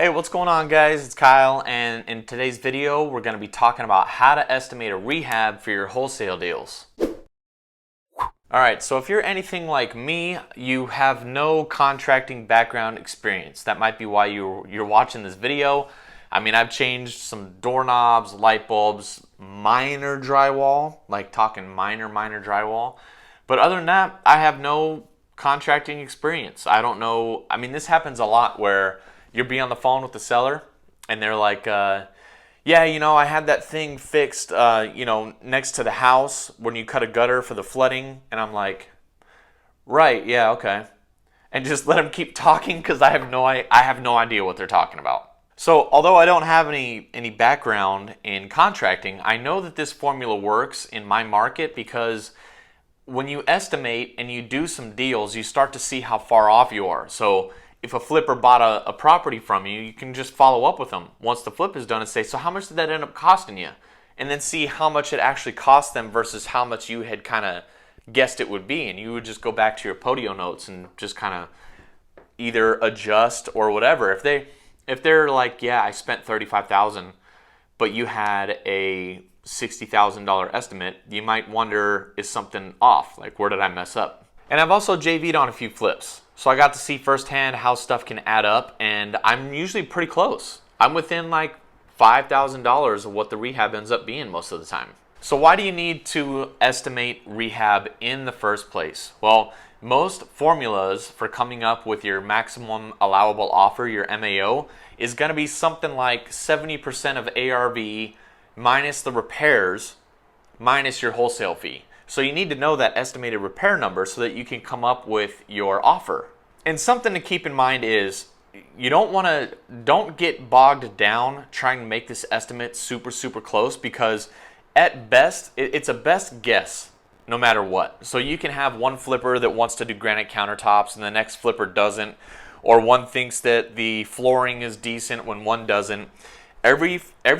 Hey, what's going on, guys? It's Kyle, and in today's video we're going to be talking about how to estimate a rehab for your wholesale deals. Alright, so if you're anything like me, you have no contracting background experience. That might be why you're watching this video. I mean, I've changed some doorknobs, light bulbs, minor drywall, like talking minor drywall. But other than that, I have no contracting experience. I don't know. I mean, this happens a lot where you'll be on the phone with the seller and they're like, yeah, I had that thing fixed, next to the house when you cut a gutter for the flooding. And I'm like, right, yeah, okay. And just let them keep talking because I have no idea what they're talking about. So although I don't have any background in contracting, I know that this formula works in my market because when you estimate and you do some deals, you start to see how far off you are. So if a flipper bought a property from you, you can just follow up with them once the flip is done and say, so how much did that end up costing you? And then see how much it actually cost them versus how much you had kind of guessed it would be. And you would just go back to your Podio notes and just kind of either adjust or whatever. If they're like, yeah, I spent $35,000, but you had a $60,000 estimate, you might wonder, is something off? Like, where did I mess up? And I've also JV'd on a few flips. So I got to see firsthand how stuff can add up, and I'm usually pretty close. I'm within like $5,000 of what the rehab ends up being most of the time. So why do you need to estimate rehab in the first place? Well, most formulas for coming up with your maximum allowable offer, your MAO, is going to be something like 70% of ARV minus the repairs minus your wholesale fee. So you need to know that estimated repair number so that you can come up with your offer. And something to keep in mind is you don't get bogged down trying to make this estimate super close, because at best it's a best guess no matter what. So you can have one flipper that wants to do granite countertops and the next flipper doesn't, or one thinks that the flooring is decent when one doesn't. Every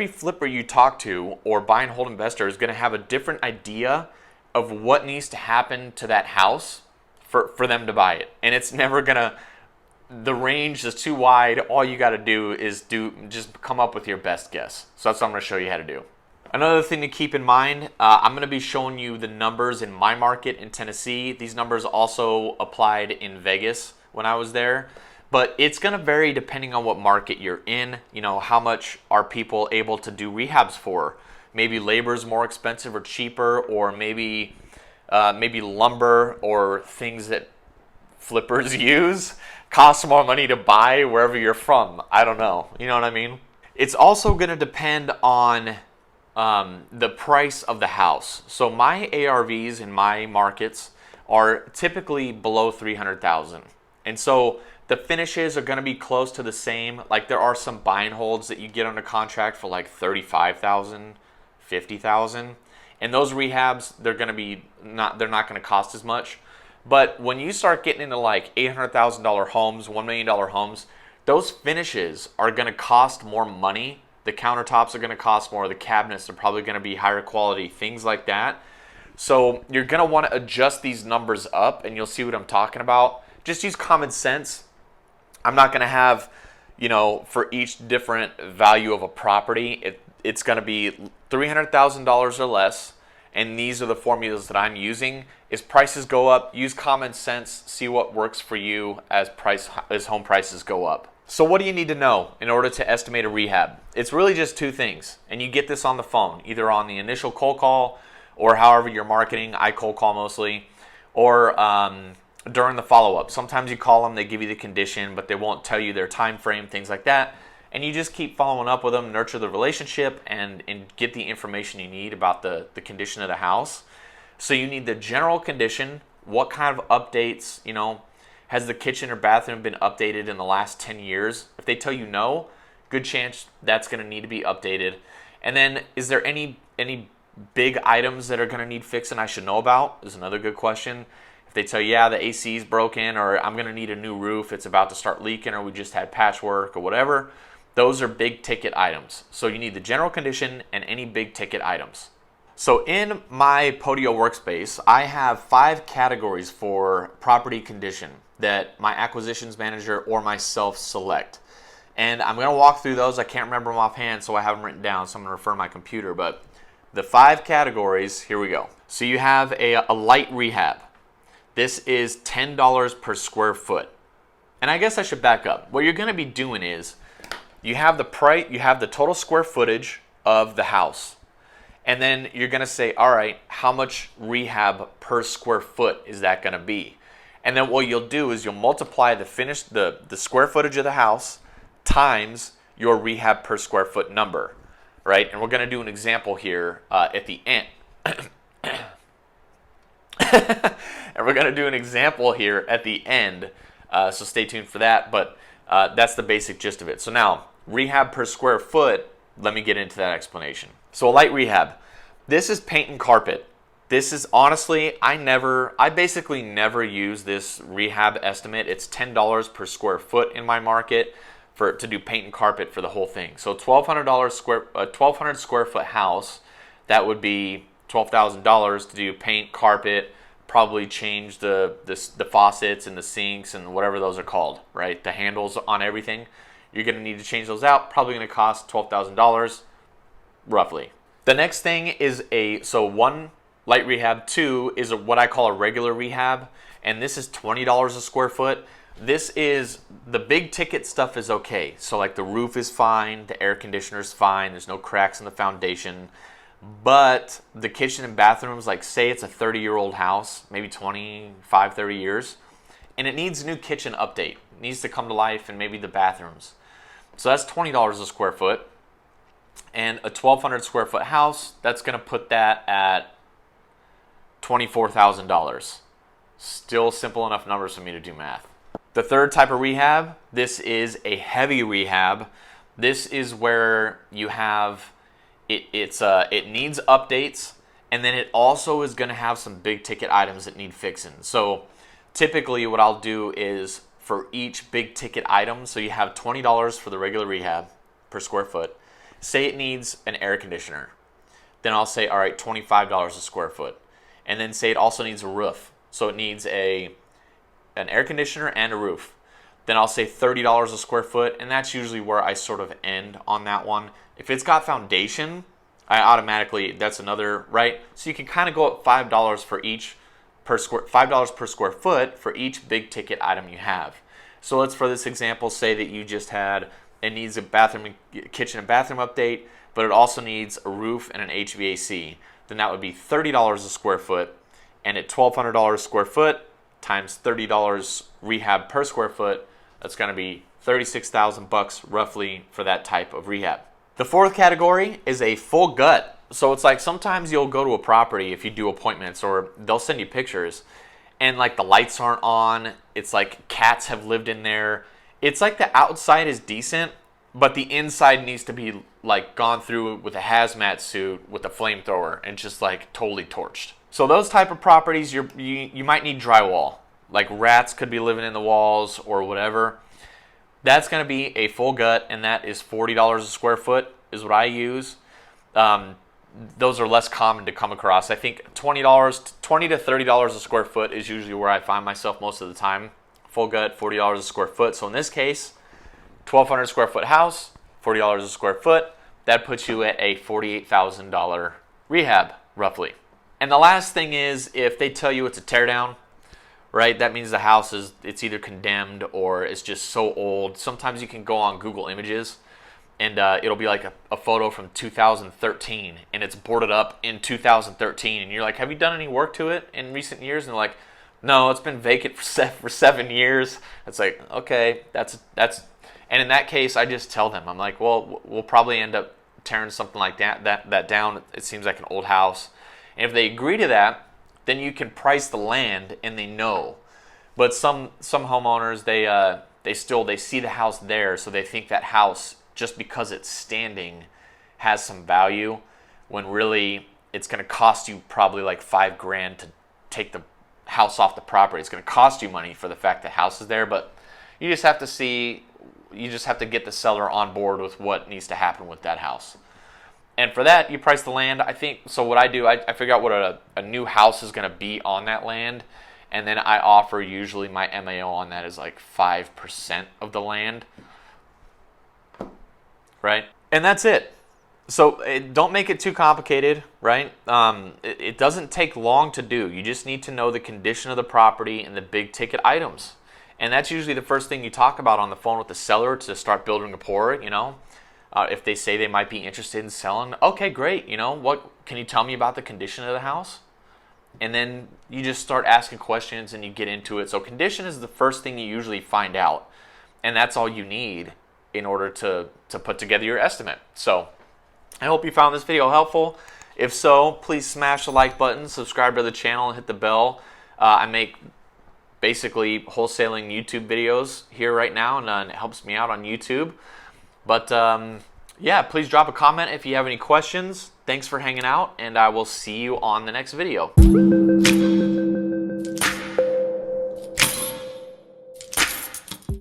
flipper you talk to or buy and hold investor is going to have a different idea of what needs to happen to that house for them to buy it. And it's never gonna, the range is too wide. All you gotta do is just come up with your best guess. So that's what I'm gonna show you how to do. Another thing to keep in mind, I'm gonna be showing you the numbers in my market in Tennessee. These numbers also applied in Vegas when I was there. But it's gonna vary depending on what market you're in. How much are people able to do rehabs for? Maybe labor is more expensive or cheaper, or maybe lumber or things that flippers use cost more money to buy wherever you're from. I don't know. You know what I mean? It's also going to depend on the price of the house. So my ARVs in my markets are typically below $300,000, and so the finishes are going to be close to the same. Like, there are some buy and holds that you get under contract for like $35,000. $50,000, and those rehabs, they're not going to cost as much. But when you start getting into like $800,000 homes, $1 million homes, those finishes are going to cost more money. The countertops are going to cost more. The cabinets are probably going to be higher quality, things like that. So you're going to want to adjust these numbers up, and you'll see what I'm talking about. Just use common sense. I'm not going to have, for each different value of a property, it's going to be $300,000 or less, and these are the formulas that I'm using. As prices go up, use common sense, see what works for you as home prices go up. So what do you need to know in order to estimate a rehab? It's really just two things, and you get this on the phone, either on the initial cold call or however you're marketing. I cold call mostly, or during the follow-up. Sometimes you call them, they give you the condition, but they won't tell you their time frame, things like that. And you just keep following up with them, nurture the relationship, and get the information you need about the condition of the house. So you need the general condition, what kind of updates, has the kitchen or bathroom been updated in the last 10 years? If they tell you no, good chance that's going to need to be updated. And then, is there any big items that are going to need fixing I should know about? Is another good question. If they tell you, yeah, the AC is broken, or I'm going to need a new roof, it's about to start leaking, or we just had patchwork or whatever, those are big ticket items. So you need the general condition and any big ticket items. So in my Podio workspace, I have 5 categories for property condition that my acquisitions manager or myself select. And I'm going to walk through those. I can't remember them offhand, so I have them written down, so I'm going to refer to my computer. But the 5 categories, here we go. So you have a light rehab. This is $10 per square foot. And I guess I should back up. What you're going to be doing is you have the price, you have the total square footage of the house. And then you're going to say, all right, how much rehab per square foot is that going to be? And then what you'll do is you'll multiply the square footage of the house times your rehab per square foot number, right? And we're going to do an example here at the end. And we're going to do an example here at the end, so stay tuned for that. But that's the basic gist of it. So now, rehab per square foot, let me get into that explanation. So a light rehab, this is paint and carpet. This is honestly, I basically never use this rehab estimate. It's $10 per square foot in my market to do paint and carpet for the whole thing. So $1,200 square foot house, that would be $12,000 to do paint, carpet, probably change the faucets and the sinks and whatever those are called, right? The handles on everything. You're going to need to change those out. Probably going to cost $12,000 roughly. The next thing is one light rehab, 2 is what I call a regular rehab, and this is $20 a square foot. This is, the big ticket stuff is okay. So like the roof is fine, the air conditioner is fine, there's no cracks in the foundation. But the kitchen and bathrooms, like say it's a 30-year-old house, maybe 25, 30 years, and it needs a new kitchen update. It needs to come to life, and maybe the bathrooms. So that's $20 a square foot. And a 1,200 square foot house, that's going to put that at $24,000. Still simple enough numbers for me to do math. The third type of rehab, this is a heavy rehab. This is where you have, it needs updates, and then it also is going to have some big ticket items that need fixing. So typically what I'll do is for each big ticket item, so you have $20 for the regular rehab per square foot. Say it needs an air conditioner. Then I'll say, all right, $25 a square foot. And then say it also needs a roof. So it needs an air conditioner and a roof. Then I'll say $30 a square foot, and that's usually where I sort of end on that one. If it's got foundation, I automatically, that's another, right? So you can kind of go up $5 for each $5 per square foot for each big ticket item you have. So let's, for this example, say that you just had, it needs a kitchen and bathroom update, but it also needs a roof and an HVAC. Then that would be $30 a square foot, and at $1,200 a square foot times $30 rehab per square foot, that's going to be $36,000 roughly for that type of rehab. The fourth category is a full gut. So it's like sometimes you'll go to a property if you do appointments, or they'll send you pictures, and like the lights aren't on. It's like cats have lived in there. It's like the outside is decent, but the inside needs to be like gone through with a hazmat suit with a flamethrower and just like totally torched. So those type of properties, you might need drywall. Like rats could be living in the walls or whatever. That's going to be a full gut, and that is $40 a square foot is what I use. Those are less common to come across. I think $20 to $30 a square foot is usually where I find myself most of the time. Full gut, $40 a square foot. So in this case, 1,200 square foot house, $40 a square foot. That puts you at a $48,000 rehab, roughly. And the last thing is, if they tell you it's a teardown, right, that means the house it's either condemned or it's just so old. Sometimes you can go on Google Images, and it'll be like a photo from 2013, and it's boarded up in 2013, and you're like, have you done any work to it in recent years? And they're like, no, it's been vacant for 7 years. It's like, okay, that's. And in that case, I just tell them, I'm like, well, we'll probably end up tearing something like that down. It seems like an old house. And if they agree to that, then you can price the land, and they know. But some homeowners, they see the house there, so they think that house, just because it's standing, has some value, when really it's going to cost you probably like $5,000 to take the house off the property. It's going to cost you money for the fact the house is there, but you just have to get the seller on board with what needs to happen with that house. And for that, you price the land. I think, so what I do, I figure out what a new house is going to be on that land, and then I offer, usually my MAO on that is like 5% of the land. right? And that's it. So don't make it too complicated, right? It doesn't take long to do. You just need to know the condition of the property and the big ticket items. And that's usually the first thing you talk about on the phone with the seller to start building rapport, you know. If they say they might be interested in selling, okay, great. You know, what can you tell me about the condition of the house? And then you just start asking questions and you get into it. So condition is the first thing you usually find out. And that's all you need in order to put together your estimate. So I hope you found this video helpful. If so, please smash the like button, subscribe to the channel, and hit the bell. I make basically wholesaling YouTube videos here right now, and it helps me out on YouTube. But yeah, please drop a comment if you have any questions. Thanks for hanging out, and I will see you on the next video.